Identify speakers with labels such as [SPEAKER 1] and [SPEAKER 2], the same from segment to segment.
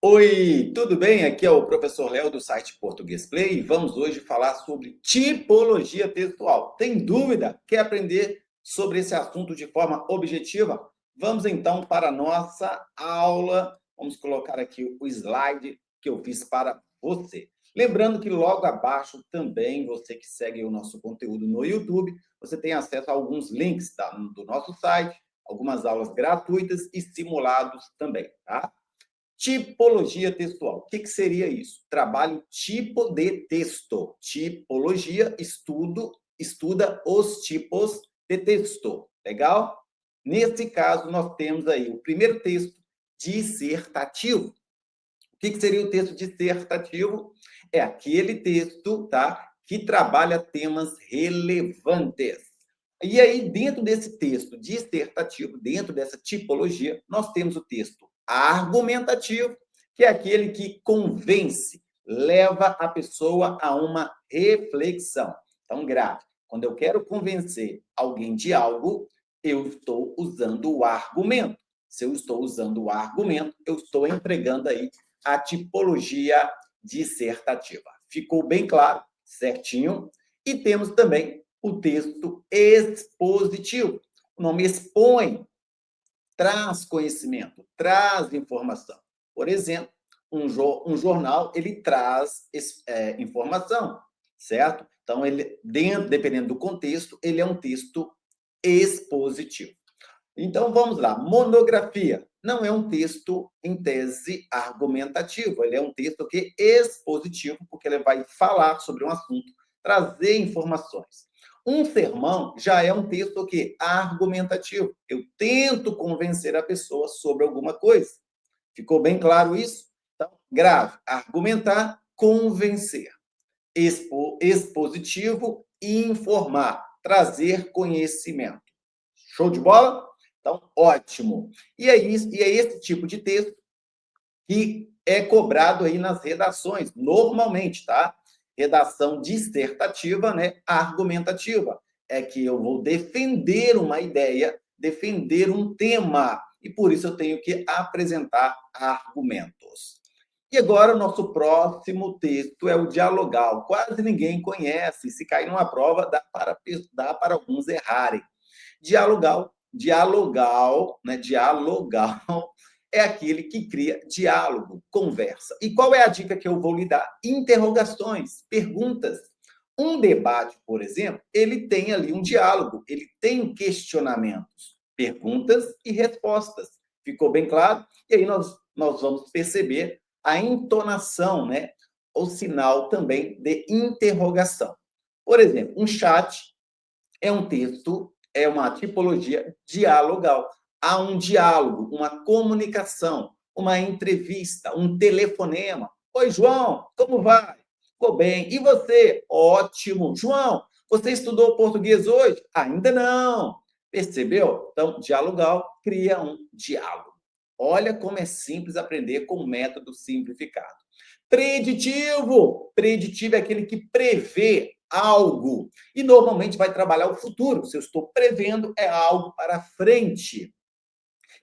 [SPEAKER 1] Oi, tudo bem? Aqui é o professor Léo do site Português Play e vamos hoje falar sobre tipologia textual. Tem dúvida? Quer aprender sobre esse assunto de forma objetiva? Vamos então para a nossa aula. Vamos colocar aqui o slide que eu fiz para você. Lembrando que logo abaixo também, você que segue o nosso conteúdo no YouTube, você tem acesso a alguns links do nosso site, algumas aulas gratuitas e simulados também, tá? Tipologia textual. O que seria isso? Trabalho tipo de texto. Tipologia, estuda os tipos de texto. Legal? Nesse caso, nós temos aí o primeiro texto dissertativo. O que seria o texto dissertativo? É aquele texto, tá, que trabalha temas relevantes. E aí, dentro desse texto dissertativo, dentro dessa tipologia, nós temos o texto argumentativo, que é aquele que convence, leva a pessoa a uma reflexão. Então, grave. Quando eu quero convencer alguém de algo, eu estou usando o argumento. Se eu estou usando o argumento, eu estou empregando aí a tipologia dissertativa. Ficou bem claro, certinho? E temos também o texto expositivo. O nome expõe, traz conhecimento, traz informação. Por exemplo, um jornal, ele traz informação, certo? Então, dependendo do contexto, ele é um texto expositivo. Então, vamos lá. Monografia não é um texto, em tese, argumentativo. Ele é um texto que é expositivo, porque ele vai falar sobre um assunto, trazer informações. Um sermão já é um texto que argumentativo. Eu tento convencer a pessoa sobre alguma coisa. Ficou bem claro isso? Então, grave. Argumentar, convencer. Expositivo, informar, trazer conhecimento. Show de bola? Então, ótimo. E é esse tipo de texto que é cobrado aí nas redações, normalmente, tá? Redação dissertativa, né? Argumentativa. É que eu vou defender uma ideia, defender um tema, e por isso eu tenho que apresentar argumentos. E agora, o nosso próximo texto é o dialogal. Quase ninguém conhece. Se cair numa prova, dá para alguns errarem. Dialogal é aquele que cria diálogo, conversa. E qual é a dica que eu vou lhe dar? Interrogações, perguntas. Um debate, por exemplo, ele tem ali um diálogo, ele tem questionamentos, perguntas e respostas. Ficou bem claro? E aí nós vamos perceber a entonação, né? O sinal também de interrogação. Por exemplo, um chat é um texto, é uma tipologia dialogal. Há um diálogo, uma comunicação, uma entrevista, um telefonema. Oi, João, como vai? Ficou bem. E você? Ótimo. João, você estudou português hoje? Ainda não. Percebeu? Então, dialogal cria um diálogo. Olha como é simples aprender com o método simplificado. Preditivo. Preditivo é aquele que prevê algo. E normalmente vai trabalhar o futuro. Se eu estou prevendo, é algo para frente.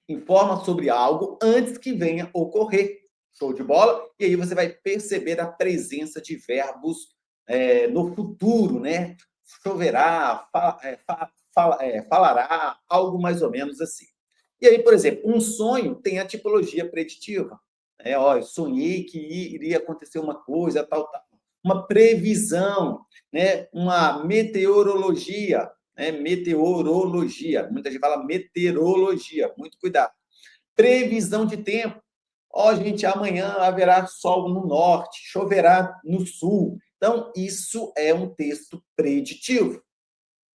[SPEAKER 1] Informa sobre algo antes que venha ocorrer. Show de bola? E aí você vai perceber a presença de verbos no futuro, né? Choverá, falará, algo mais ou menos assim. E aí, por exemplo, um sonho tem a tipologia preditiva. Eu sonhei que iria acontecer uma coisa, tal, tal. Uma previsão, né? Uma meteorologia, né? Meteorologia. Muita gente fala meteorologia, muito cuidado. Previsão de tempo. Gente, amanhã haverá sol no norte, choverá no sul. Então, isso é um texto preditivo.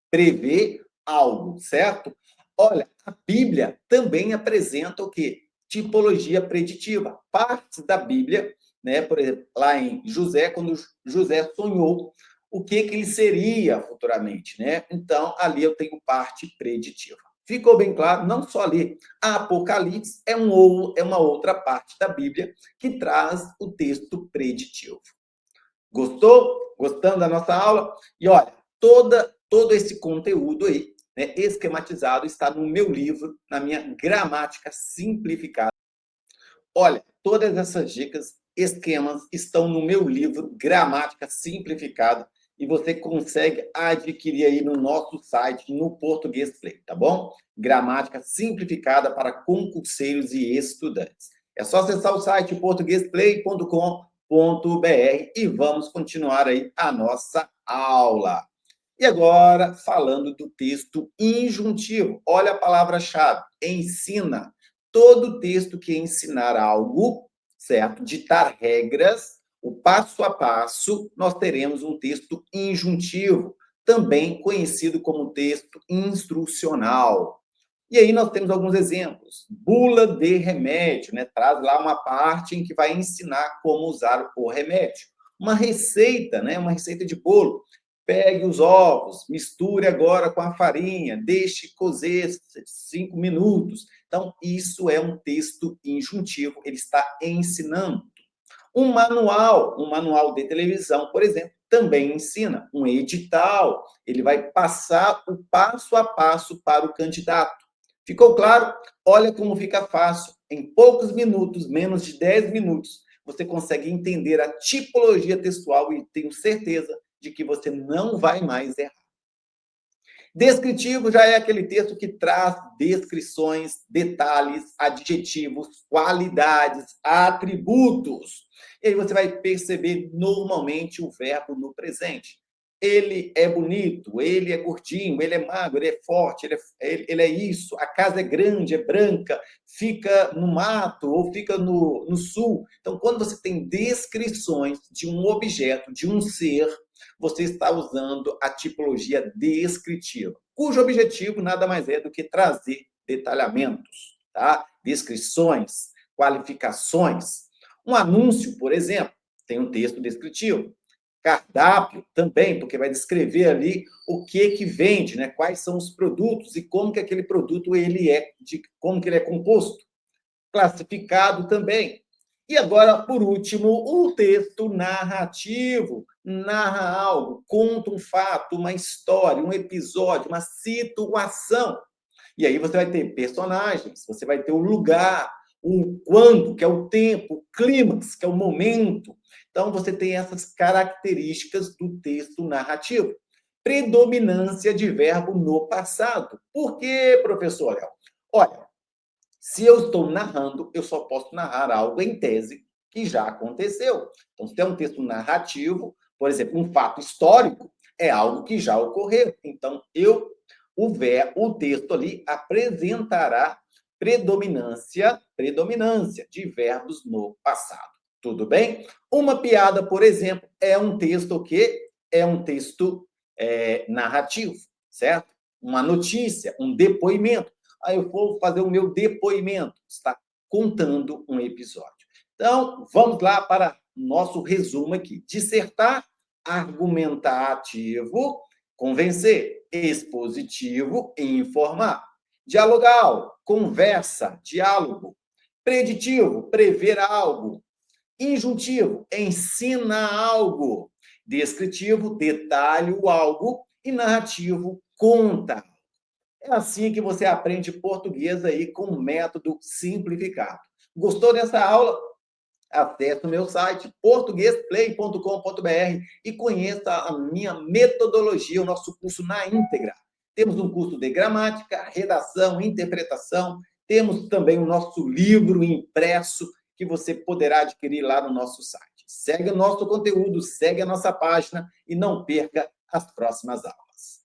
[SPEAKER 1] Prevê algo, certo? Olha, a Bíblia também apresenta o quê? Tipologia preditiva. Partes da Bíblia, né? Por exemplo, lá em José, quando José sonhou o que ele seria futuramente, né? Então, ali eu tenho parte preditiva. Ficou bem claro? Não só ali. A Apocalipse é uma outra parte da Bíblia que traz o texto preditivo. Gostou? Gostando da nossa aula? E olha, todo esse conteúdo aí, né, esquematizado, está no meu livro, na minha gramática simplificada. Olha, todas essas dicas, esquemas, estão no meu livro Gramática Simplificada e você consegue adquirir aí no nosso site, no Português Play, tá bom? Gramática Simplificada para concurseiros e estudantes. É só acessar o site portuguesplay.com.br e vamos continuar aí a nossa aula. E agora, falando do texto injuntivo. Olha a palavra-chave, ensina. Todo texto que ensinar algo, certo? Ditar regras, o passo a passo, nós teremos um texto injuntivo, também conhecido como texto instrucional. E aí nós temos alguns exemplos. Bula de remédio, né? Traz lá uma parte em que vai ensinar como usar o remédio. Uma receita, né? Uma receita de bolo. Pegue os ovos, misture agora com a farinha, deixe cozer 5 minutos. Então, isso é um texto injuntivo, ele está ensinando. Um manual de televisão, por exemplo, também ensina. Um edital, ele vai passar o passo a passo para o candidato. Ficou claro? Olha como fica fácil. Em poucos minutos, menos de 10 minutos, você consegue entender a tipologia textual e tenho certeza de que você não vai mais errar. Descritivo já é aquele texto que traz descrições, detalhes, adjetivos, qualidades, atributos. E aí você vai perceber normalmente o verbo no presente. Ele é bonito, ele é gordinho, ele é magro, ele é forte, ele é isso, a casa é grande, é branca, fica no mato ou fica no sul. Então, quando você tem descrições de um objeto, de um ser, você está usando a tipologia descritiva, cujo objetivo nada mais é do que trazer detalhamentos, tá? Descrições, qualificações. Um anúncio, por exemplo, tem um texto descritivo. Cardápio também, porque vai descrever ali o que vende, né? Quais são os produtos e como que aquele produto como que ele é composto. Classificado também. E agora, por último, o texto narrativo. Narra algo, conta um fato, uma história, um episódio, uma situação. E aí você vai ter personagens, você vai ter o lugar, o quando, que é o tempo, o clímax, que é o momento. Então, você tem essas características do texto narrativo. Predominância de verbo no passado. Por quê, professor Léo? Olha, se eu estou narrando, eu só posso narrar algo em tese que já aconteceu. Então, se é um texto narrativo, por exemplo, um fato histórico, é algo que já ocorreu. Então, o texto ali apresentará predominância de verbos no passado. Tudo bem? Uma piada, por exemplo, é um texto o quê? É um texto narrativo, certo? Uma notícia, um depoimento. Aí eu vou fazer o meu depoimento. Está contando um episódio. Então, vamos lá para nosso resumo aqui. Dissertar, argumentativo, convencer, expositivo, informar. Dialogal, conversa, diálogo. Preditivo, prever algo. Injuntivo, ensina algo. Descritivo, detalhe o algo. E narrativo, conta. É assim que você aprende português aí com um método simplificado. Gostou dessa aula? Acesse o meu site portuguesplay.com.br e conheça a minha metodologia, o nosso curso na íntegra. Temos um curso de gramática, redação, interpretação. Temos também o nosso livro impresso que você poderá adquirir lá no nosso site. Segue o nosso conteúdo, segue a nossa página e não perca as próximas aulas.